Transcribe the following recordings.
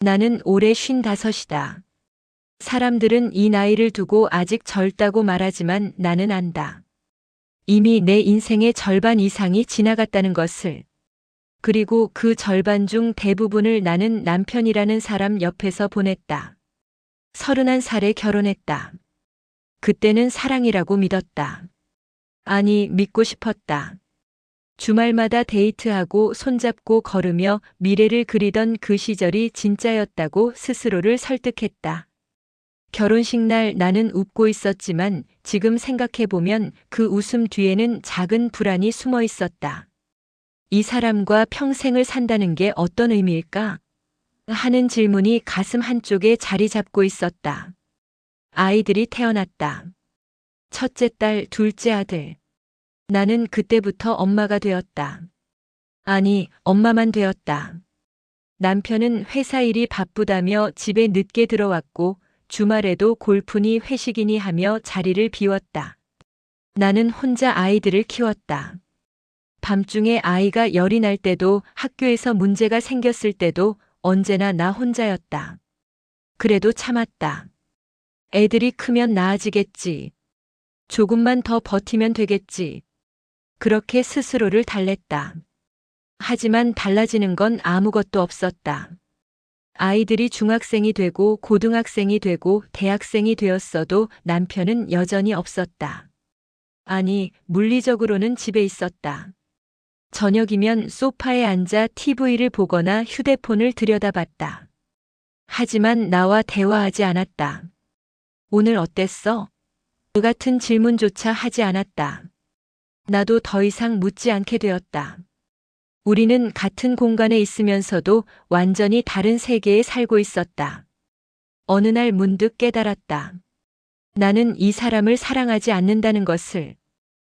나는 올해 55이다. 사람들은 이 나이를 두고 아직 젊다고 말하지만 나는 안다. 이미 내 인생의 절반 이상이 지나갔다는 것을. 그리고 그 절반 중 대부분을 나는 남편이라는 사람 옆에서 보냈다. 31살에 결혼했다. 그때는 사랑이라고 믿었다. 아니, 믿고 싶었다. 주말마다 데이트하고 손잡고 걸으며 미래를 그리던 그 시절이 진짜였다고 스스로를 설득했다. 결혼식 날 나는 웃고 있었지만 지금 생각해보면 그 웃음 뒤에는 작은 불안이 숨어 있었다. 이 사람과 평생을 산다는 게 어떤 의미일까? 하는 질문이 가슴 한쪽에 자리 잡고 있었다. 아이들이 태어났다. 첫째 딸, 둘째 아들. 나는 그때부터 엄마가 되었다. 아니, 엄마만 되었다. 남편은 회사 일이 바쁘다며 집에 늦게 들어왔고 주말에도 골프니 회식이니 하며 자리를 비웠다. 나는 혼자 아이들을 키웠다. 밤중에 아이가 열이 날 때도 학교에서 문제가 생겼을 때도 언제나 나 혼자였다. 그래도 참았다. 애들이 크면 나아지겠지. 조금만 더 버티면 되겠지. 그렇게 스스로를 달랬다. 하지만 달라지는 건 아무것도 없었다. 아이들이 중학생이 되고 고등학생이 되고 대학생이 되었어도 남편은 여전히 없었다. 아니, 물리적으로는 집에 있었다. 저녁이면 소파에 앉아 TV를 보거나 휴대폰을 들여다봤다. 하지만 나와 대화하지 않았다. 오늘 어땠어? 그 같은 질문조차 하지 않았다. 나도 더 이상 묻지 않게 되었다. 우리는 같은 공간에 있으면서도 완전히 다른 세계에 살고 있었다. 어느 날 문득 깨달았다. 나는 이 사람을 사랑하지 않는다는 것을.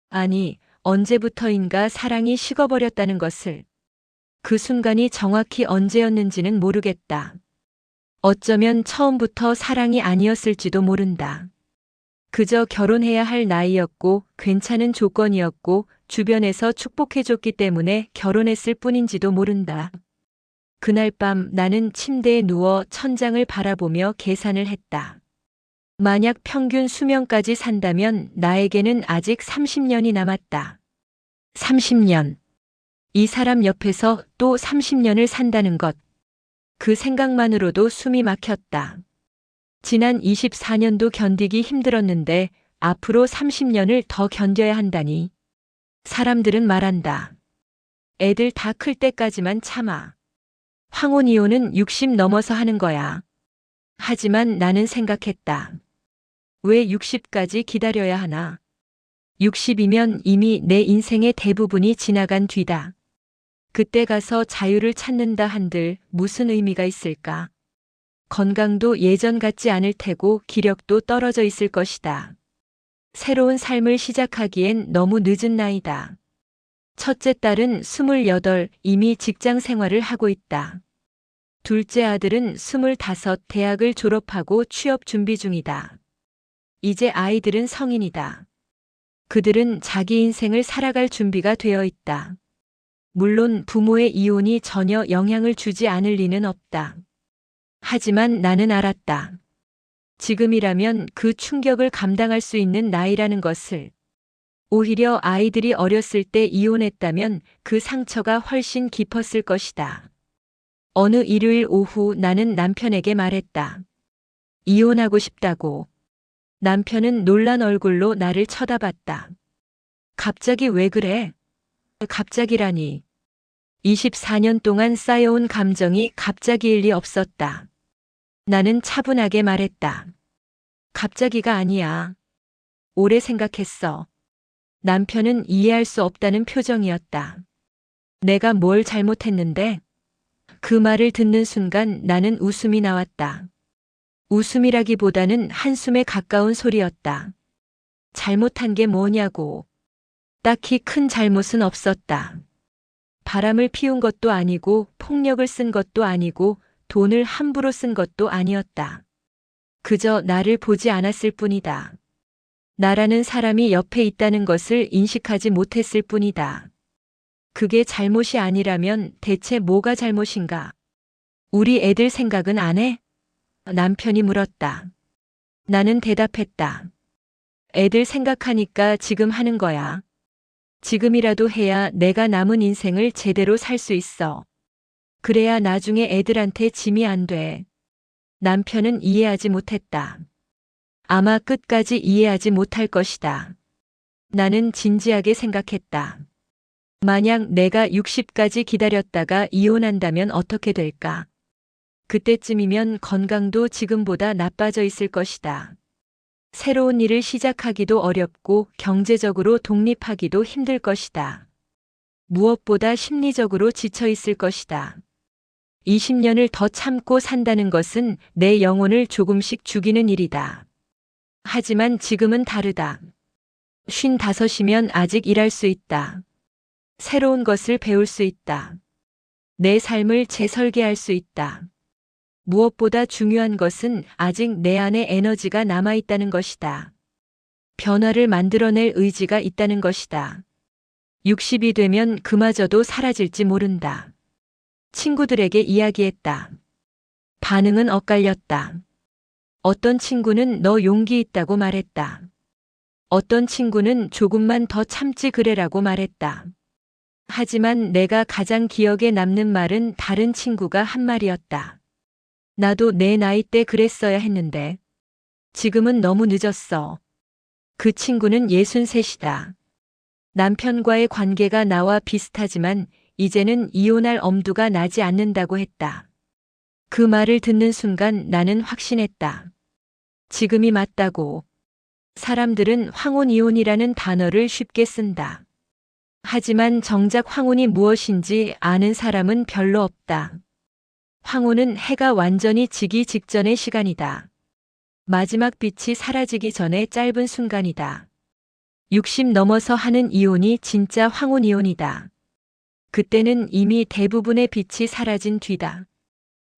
아니, 언제부터인가 사랑이 식어버렸다는 것을. 그 순간이 정확히 언제였는지는 모르겠다. 어쩌면 처음부터 사랑이 아니었을지도 모른다. 그저 결혼해야 할 나이였고 괜찮은 조건이었고 주변에서 축복해줬기 때문에 결혼했을 뿐인지도 모른다. 그날 밤 나는 침대에 누워 천장을 바라보며 계산을 했다. 만약 평균 수명까지 산다면 나에게는 아직 30년이 남았다. 30년. 이 사람 옆에서 또 30년을 산다는 것. 그 생각만으로도 숨이 막혔다. 지난 24년도 견디기 힘들었는데 앞으로 30년을 더 견뎌야 한다니. 사람들은 말한다. 애들 다 클 때까지만 참아. 황혼이혼은 60 넘어서 하는 거야. 하지만 나는 생각했다. 왜 60까지 기다려야 하나? 60이면 이미 내 인생의 대부분이 지나간 뒤다. 그때 가서 자유를 찾는다 한들 무슨 의미가 있을까? 건강도 예전 같지 않을 테고 기력도 떨어져 있을 것이다. 새로운 삶을 시작하기엔 너무 늦은 나이다. 첫째 딸은 28, 이미 직장 생활을 하고 있다. 둘째 아들은 25, 대학을 졸업하고 취업 준비 중이다. 이제 아이들은 성인이다. 그들은 자기 인생을 살아갈 준비가 되어 있다. 물론 부모의 이혼이 전혀 영향을 주지 않을 리는 없다. 하지만 나는 알았다. 지금이라면 그 충격을 감당할 수 있는 나이라는 것을. 오히려 아이들이 어렸을 때 이혼했다면 그 상처가 훨씬 깊었을 것이다. 어느 일요일 오후 나는 남편에게 말했다. 이혼하고 싶다고. 남편은 놀란 얼굴로 나를 쳐다봤다. 갑자기 왜 그래? 갑자기라니. 24년 동안 쌓여온 감정이 갑자기일 리 없었다. 나는 차분하게 말했다. 갑자기가 아니야. 오래 생각했어. 남편은 이해할 수 없다는 표정이었다. 내가 뭘 잘못했는데? 그 말을 듣는 순간 나는 웃음이 나왔다. 웃음이라기보다는 한숨에 가까운 소리였다. 잘못한 게 뭐냐고. 딱히 큰 잘못은 없었다. 바람을 피운 것도 아니고 폭력을 쓴 것도 아니고 돈을 함부로 쓴 것도 아니었다. 그저 나를 보지 않았을 뿐이다. 나라는 사람이 옆에 있다는 것을 인식하지 못했을 뿐이다. 그게 잘못이 아니라면 대체 뭐가 잘못인가? 우리 애들 생각은 안 해? 남편이 물었다. 나는 대답했다. 애들 생각하니까 지금 하는 거야. 지금이라도 해야 내가 남은 인생을 제대로 살 수 있어. 그래야 나중에 애들한테 짐이 안 돼. 남편은 이해하지 못했다. 아마 끝까지 이해하지 못할 것이다. 나는 진지하게 생각했다. 만약 내가 60까지 기다렸다가 이혼한다면 어떻게 될까? 그때쯤이면 건강도 지금보다 나빠져 있을 것이다. 새로운 일을 시작하기도 어렵고 경제적으로 독립하기도 힘들 것이다. 무엇보다 심리적으로 지쳐 있을 것이다. 20년을 더 참고 산다는 것은 내 영혼을 조금씩 죽이는 일이다. 하지만 지금은 다르다. 55이면 아직 일할 수 있다. 새로운 것을 배울 수 있다. 내 삶을 재설계할 수 있다. 무엇보다 중요한 것은 아직 내 안에 에너지가 남아있다는 것이다. 변화를 만들어낼 의지가 있다는 것이다. 60이 되면 그마저도 사라질지 모른다. 친구들에게 이야기했다. 반응은 엇갈렸다. 어떤 친구는 너 용기 있다고 말했다. 어떤 친구는 조금만 더 참지 그래라고 말했다. 하지만 내가 가장 기억에 남는 말은 다른 친구가 한 말이었다. 나도 내 나이 때 그랬어야 했는데 지금은 너무 늦었어. 그 친구는 63이다. 남편과의 관계가 나와 비슷하지만 이제는 이혼할 엄두가 나지 않는다고 했다. 그 말을 듣는 순간 나는 확신했다. 지금이 맞다고. 사람들은 황혼 이혼이라는 단어를 쉽게 쓴다. 하지만 정작 황혼이 무엇인지 아는 사람은 별로 없다. 황혼은 해가 완전히 지기 직전의 시간이다. 마지막 빛이 사라지기 전에 짧은 순간이다. 60 넘어서 하는 이혼이 진짜 황혼 이혼이다. 그때는 이미 대부분의 빛이 사라진 뒤다.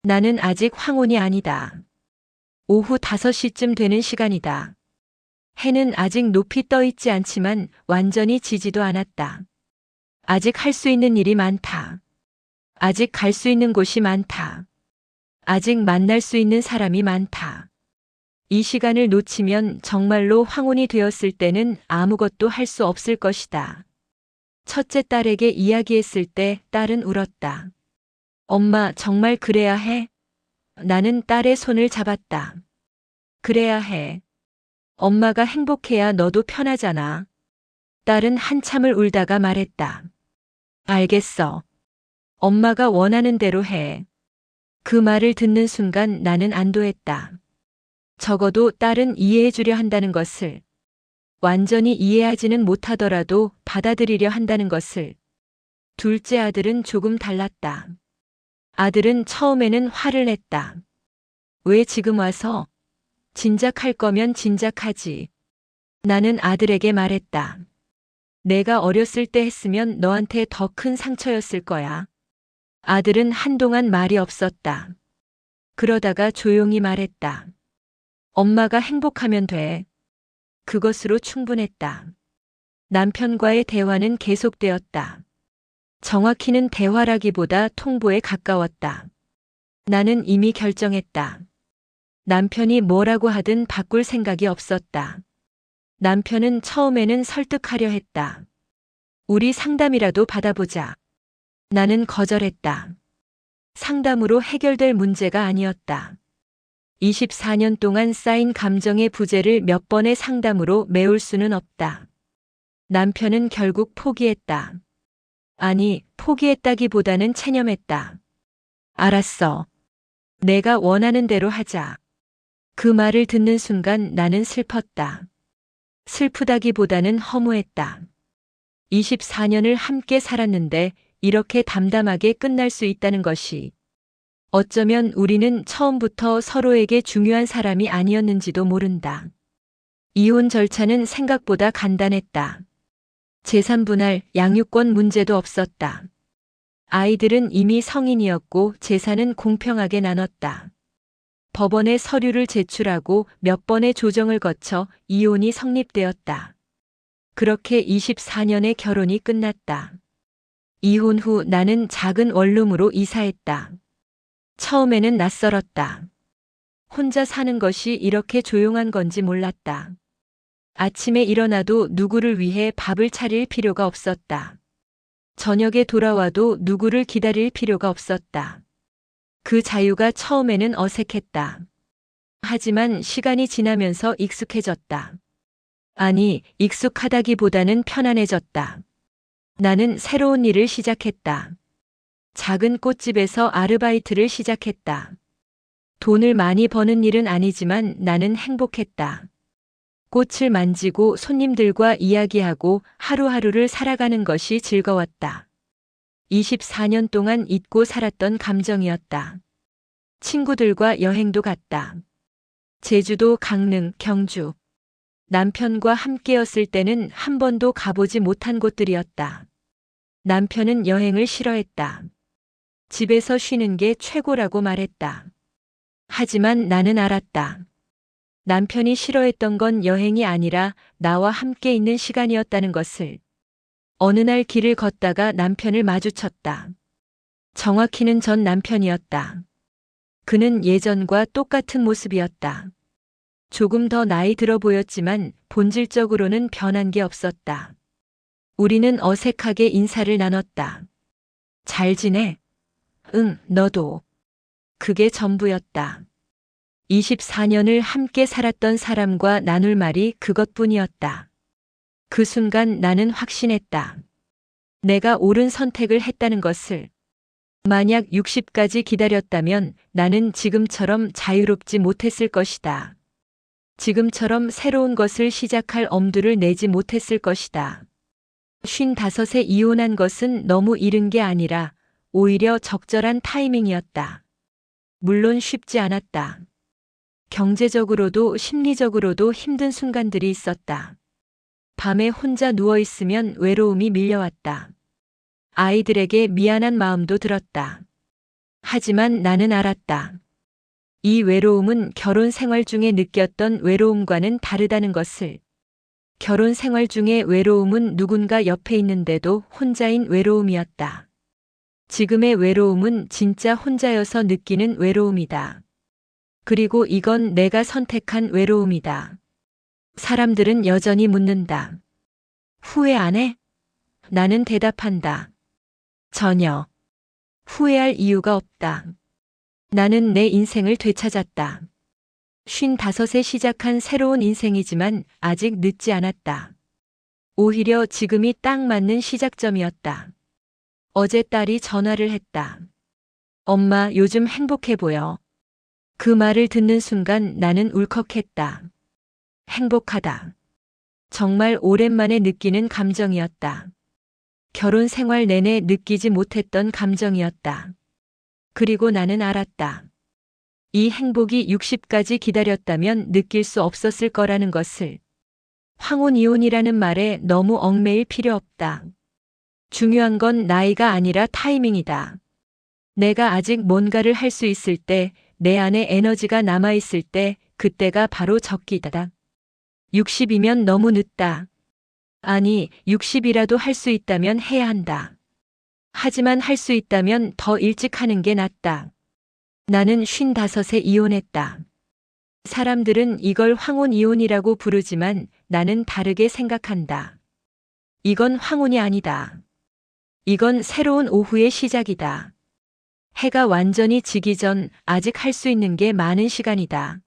나는 아직 황혼이 아니다. 오후 5시쯤 되는 시간이다. 해는 아직 높이 떠 있지 않지만 완전히 지지도 않았다. 아직 할 수 있는 일이 많다. 아직 갈 수 있는 곳이 많다. 아직 만날 수 있는 사람이 많다. 이 시간을 놓치면 정말로 황혼이 되었을 때는 아무것도 할 수 없을 것이다. 첫째 딸에게 이야기했을 때 딸은 울었다. 엄마, 정말 그래야 해? 나는 딸의 손을 잡았다. 그래야 해. 엄마가 행복해야 너도 편하잖아. 딸은 한참을 울다가 말했다. 알겠어. 엄마가 원하는 대로 해. 그 말을 듣는 순간 나는 안도했다. 적어도 딸은 이해해 주려 한다는 것을, 완전히 이해하지는 못하더라도 받아들이려 한다는 것을. 둘째 아들은 조금 달랐다. 아들은 처음에는 화를 냈다. 왜 지금 와서? 진작 할 거면 진작 하지. 나는 아들에게 말했다. 내가 어렸을 때 했으면 너한테 더 큰 상처였을 거야. 아들은 한동안 말이 없었다. 그러다가 조용히 말했다. 엄마가 행복하면 돼. 그것으로 충분했다. 남편과의 대화는 계속되었다. 정확히는 대화라기보다 통보에 가까웠다. 나는 이미 결정했다. 남편이 뭐라고 하든 바꿀 생각이 없었다. 남편은 처음에는 설득하려 했다. 우리 상담이라도 받아보자. 나는 거절했다. 상담으로 해결될 문제가 아니었다. 24년 동안 쌓인 감정의 부재를 몇 번의 상담으로 메울 수는 없다. 남편은 결국 포기했다. 아니, 포기했다기보다는 체념했다. 알았어. 내가 원하는 대로 하자. 그 말을 듣는 순간 나는 슬펐다. 슬프다기보다는 허무했다. 24년을 함께 살았는데 이렇게 담담하게 끝날 수 있다는 것이, 어쩌면 우리는 처음부터 서로에게 중요한 사람이 아니었는지도 모른다. 이혼 절차는 생각보다 간단했다. 재산 분할, 양육권 문제도 없었다. 아이들은 이미 성인이었고 재산은 공평하게 나눴다. 법원에 서류를 제출하고 몇 번의 조정을 거쳐 이혼이 성립되었다. 그렇게 24년의 결혼이 끝났다. 이혼 후 나는 작은 원룸으로 이사했다. 처음에는 낯설었다. 혼자 사는 것이 이렇게 조용한 건지 몰랐다. 아침에 일어나도 누구를 위해 밥을 차릴 필요가 없었다. 저녁에 돌아와도 누구를 기다릴 필요가 없었다. 그 자유가 처음에는 어색했다. 하지만 시간이 지나면서 익숙해졌다. 아니, 익숙하다기보다는 편안해졌다. 나는 새로운 일을 시작했다. 작은 꽃집에서 아르바이트를 시작했다. 돈을 많이 버는 일은 아니지만 나는 행복했다. 꽃을 만지고 손님들과 이야기하고 하루하루를 살아가는 것이 즐거웠다. 24년 동안 잊고 살았던 감정이었다. 친구들과 여행도 갔다. 제주도, 강릉, 경주. 남편과 함께였을 때는 한 번도 가보지 못한 곳들이었다. 남편은 여행을 싫어했다. 집에서 쉬는 게 최고라고 말했다. 하지만 나는 알았다. 남편이 싫어했던 건 여행이 아니라 나와 함께 있는 시간이었다는 것을. 어느 날 길을 걷다가 남편을 마주쳤다. 정확히는 전 남편이었다. 그는 예전과 똑같은 모습이었다. 조금 더 나이 들어 보였지만 본질적으로는 변한 게 없었다. 우리는 어색하게 인사를 나눴다. 잘 지내? 응, 너도. 그게 전부였다. 24년을 함께 살았던 사람과 나눌 말이 그것뿐이었다. 그 순간 나는 확신했다. 내가 옳은 선택을 했다는 것을. 만약 60까지 기다렸다면 나는 지금처럼 자유롭지 못했을 것이다. 지금처럼 새로운 것을 시작할 엄두를 내지 못했을 것이다. 55에 이혼한 것은 너무 이른 게 아니라 오히려 적절한 타이밍이었다. 물론 쉽지 않았다. 경제적으로도 심리적으로도 힘든 순간들이 있었다. 밤에 혼자 누워있으면 외로움이 밀려왔다. 아이들에게 미안한 마음도 들었다. 하지만 나는 알았다. 이 외로움은 결혼 생활 중에 느꼈던 외로움과는 다르다는 것을. 결혼 생활 중의 외로움은 누군가 옆에 있는데도 혼자인 외로움이었다. 지금의 외로움은 진짜 혼자여서 느끼는 외로움이다. 그리고 이건 내가 선택한 외로움이다. 사람들은 여전히 묻는다. 후회 안 해? 나는 대답한다. 전혀. 후회할 이유가 없다. 나는 내 인생을 되찾았다. 55에 시작한 새로운 인생이지만 아직 늦지 않았다. 오히려 지금이 딱 맞는 시작점이었다. 어제 딸이 전화를 했다. 엄마, 요즘 행복해 보여. 그 말을 듣는 순간 나는 울컥했다. 행복하다. 정말 오랜만에 느끼는 감정이었다. 결혼 생활 내내 느끼지 못했던 감정이었다. 그리고 나는 알았다. 이 행복이 60까지 기다렸다면 느낄 수 없었을 거라는 것을. 황혼이혼이라는 말에 너무 얽매일 필요 없다. 중요한 건 나이가 아니라 타이밍이다. 내가 아직 뭔가를 할 수 있을 때, 내 안에 에너지가 남아있을 때, 그때가 바로 적기다. 60이면 너무 늦다. 아니, 60이라도 할 수 있다면 해야 한다. 하지만 할 수 있다면 더 일찍 하는 게 낫다. 나는 55에 이혼했다. 사람들은 이걸 황혼이혼이라고 부르지만 나는 다르게 생각한다. 이건 황혼이 아니다. 이건 새로운 오후의 시작이다. 해가 완전히 지기 전 아직 할 수 있는 게 많은 시간이다.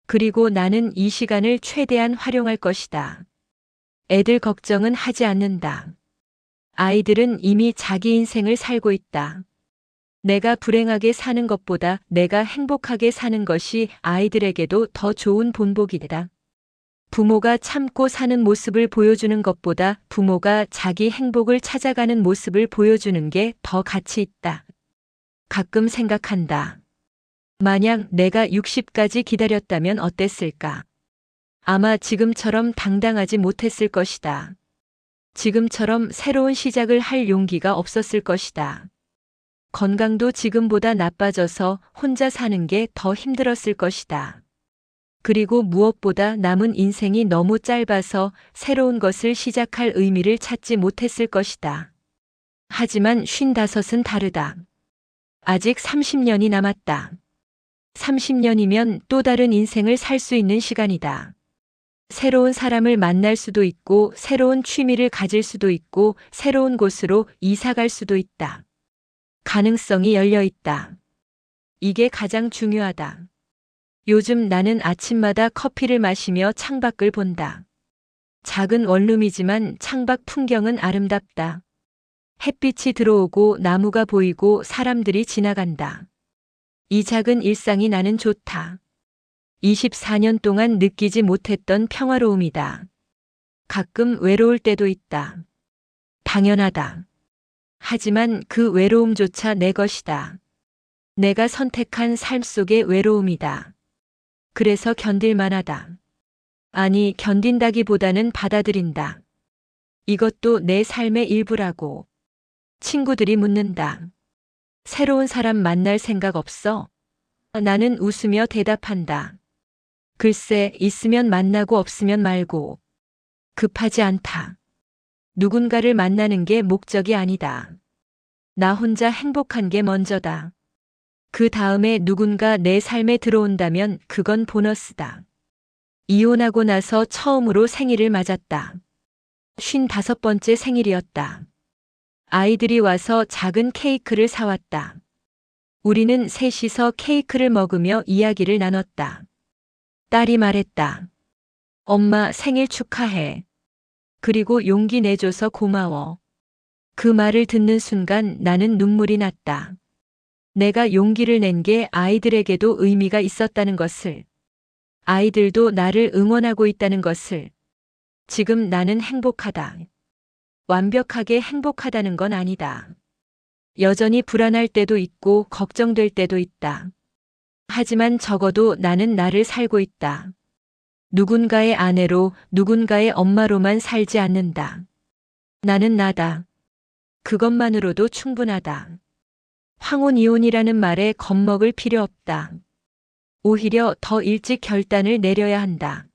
그리고 나는 이 시간을 최대한 활용할 것이다. 애들 걱정은 하지 않는다. 아이들은 이미 자기 인생을 살고 있다. 내가 불행하게 사는 것보다 내가 행복하게 사는 것이 아이들에게도 더 좋은 본보기다. 부모가 참고 사는 모습을 보여주는 것보다 부모가 자기 행복을 찾아가는 모습을 보여주는 게 더 가치 있다. 가끔 생각한다. 만약 내가 60까지 기다렸다면 어땠을까? 아마 지금처럼 당당하지 못했을 것이다. 지금처럼 새로운 시작을 할 용기가 없었을 것이다. 건강도 지금보다 나빠져서 혼자 사는 게 더 힘들었을 것이다. 그리고 무엇보다 남은 인생이 너무 짧아서 새로운 것을 시작할 의미를 찾지 못했을 것이다. 하지만 55은 다르다. 아직 30년이 남았다. 30년이면 또 다른 인생을 살 수 있는 시간이다. 새로운 사람을 만날 수도 있고, 새로운 취미를 가질 수도 있고, 새로운 곳으로 이사 갈 수도 있다. 가능성이 열려 있다. 이게 가장 중요하다. 요즘 나는 아침마다 커피를 마시며 창밖을 본다. 작은 원룸이지만 창밖 풍경은 아름답다. 햇빛이 들어오고 나무가 보이고 사람들이 지나간다. 이 작은 일상이 나는 좋다. 24년 동안 느끼지 못했던 평화로움이다. 가끔 외로울 때도 있다. 당연하다. 하지만 그 외로움조차 내 것이다. 내가 선택한 삶 속의 외로움이다. 그래서 견딜만하다. 아니, 견딘다기보다는 받아들인다. 이것도 내 삶의 일부라고. 친구들이 묻는다. 새로운 사람 만날 생각 없어? 나는 웃으며 대답한다. 글쎄, 있으면 만나고 없으면 말고. 급하지 않다. 누군가를 만나는 게 목적이 아니다. 나 혼자 행복한 게 먼저다. 그 다음에 누군가 내 삶에 들어온다면 그건 보너스다. 이혼하고 나서 처음으로 생일을 맞았다. 55번째 생일이었다. 아이들이 와서 작은 케이크를 사왔다. 우리는 셋이서 케이크를 먹으며 이야기를 나눴다. 딸이 말했다. 엄마 생일 축하해. 그리고 용기 내줘서 고마워. 그 말을 듣는 순간 나는 눈물이 났다. 내가 용기를 낸 게 아이들에게도 의미가 있었다는 것을, 아이들도 나를 응원하고 있다는 것을. 지금 나는 행복하다. 완벽하게 행복하다는 건 아니다. 여전히 불안할 때도 있고 걱정될 때도 있다. 하지만 적어도 나는 나를 살고 있다. 누군가의 아내로, 누군가의 엄마로만 살지 않는다. 나는 나다. 그것만으로도 충분하다. 황혼이혼이라는 말에 겁먹을 필요 없다. 오히려 더 일찍 결단을 내려야 한다.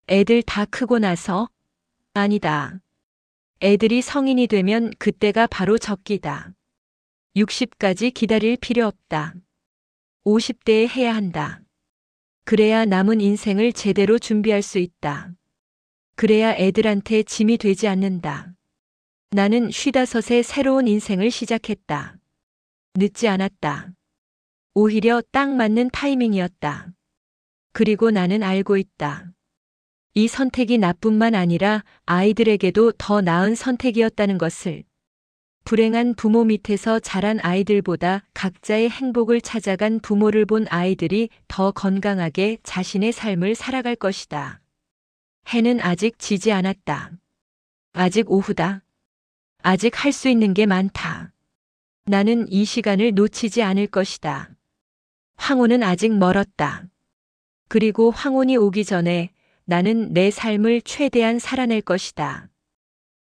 애들 다 크고 나서? 아니다. 애들이 성인이 되면 그때가 바로 적기다. 60까지 기다릴 필요 없다. 50대에 해야 한다. 그래야 남은 인생을 제대로 준비할 수 있다. 그래야 애들한테 짐이 되지 않는다. 나는 55에 새로운 인생을 시작했다. 늦지 않았다. 오히려 딱 맞는 타이밍이었다. 그리고 나는 알고 있다. 이 선택이 나뿐만 아니라 아이들에게도 더 나은 선택이었다는 것을. 불행한 부모 밑에서 자란 아이들보다 각자의 행복을 찾아간 부모를 본 아이들이 더 건강하게 자신의 삶을 살아갈 것이다. 해는 아직 지지 않았다. 아직 오후다. 아직 할 수 있는 게 많다. 나는 이 시간을 놓치지 않을 것이다. 황혼은 아직 멀었다. 그리고 황혼이 오기 전에 나는 내 삶을 최대한 살아낼 것이다.